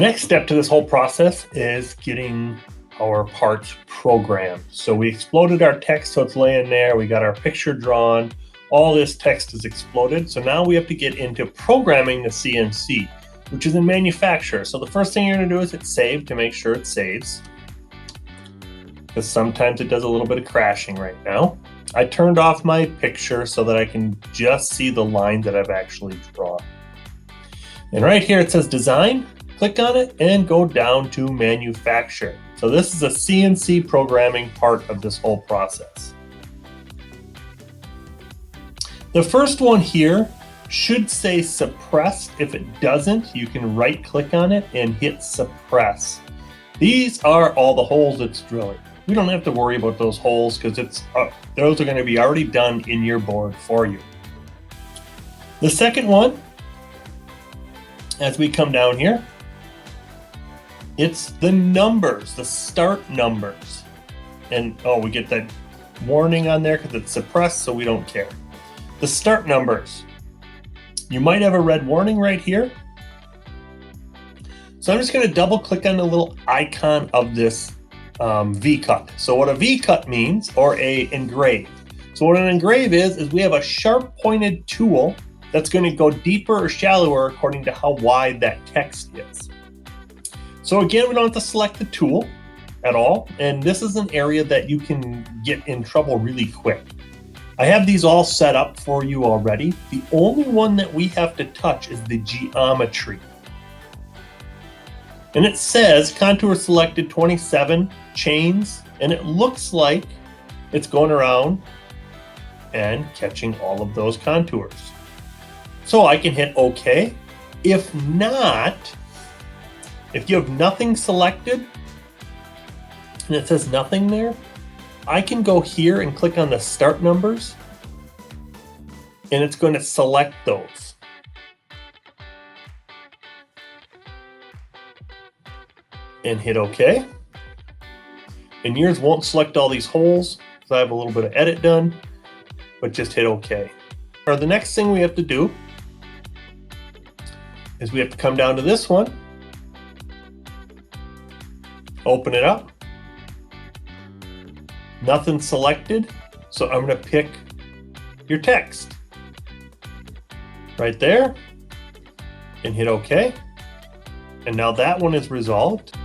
next step to this whole process is getting our parts programmed. So we exploded our text, so it's laying there. We got our picture drawn. All this text is exploded. So now we have to get into programming the CNC, which is in manufacture. So the first thing you're going to do is hit save to make sure it saves, because sometimes it does a little bit of crashing right now. I turned off my picture so that I can just see the line that I've actually drawn. And right here it says design. Click on it and go down to manufacture. So this is a CNC programming part of this whole process. The first one here should say suppressed. If it doesn't, you can right click on it and hit suppress. These are all the holes it's drilling. We don't have to worry about those holes because those are going to be already done in your board for you. The second one, as we come down here, it's the numbers, the start numbers. And we get that warning on there because it's suppressed, so we don't care. The start numbers. You might have a red warning right here. So I'm just going to double click on the little icon of this V-cut. So what a V-cut means, or a engrave. So what an engrave is we have a sharp pointed tool that's going to go deeper or shallower according to how wide that text is. So again, we don't have to select the tool at all. And this is an area that you can get in trouble really quick. I have these all set up for you already. The only one that we have to touch is the geometry. And it says contour selected 27 chains, and it looks like it's going around and catching all of those contours. So I can hit OK. If not, if you have nothing selected and it says nothing there, I can go here and click on the start numbers, and it's going to select those. And hit OK. And yours won't select all these holes because I have a little bit of edit done, but just hit OK. Or the next thing we have to do is we have to come down to this one, open it up. Nothing selected, so I'm going to pick your text right there and hit OK. And now that one is resolved.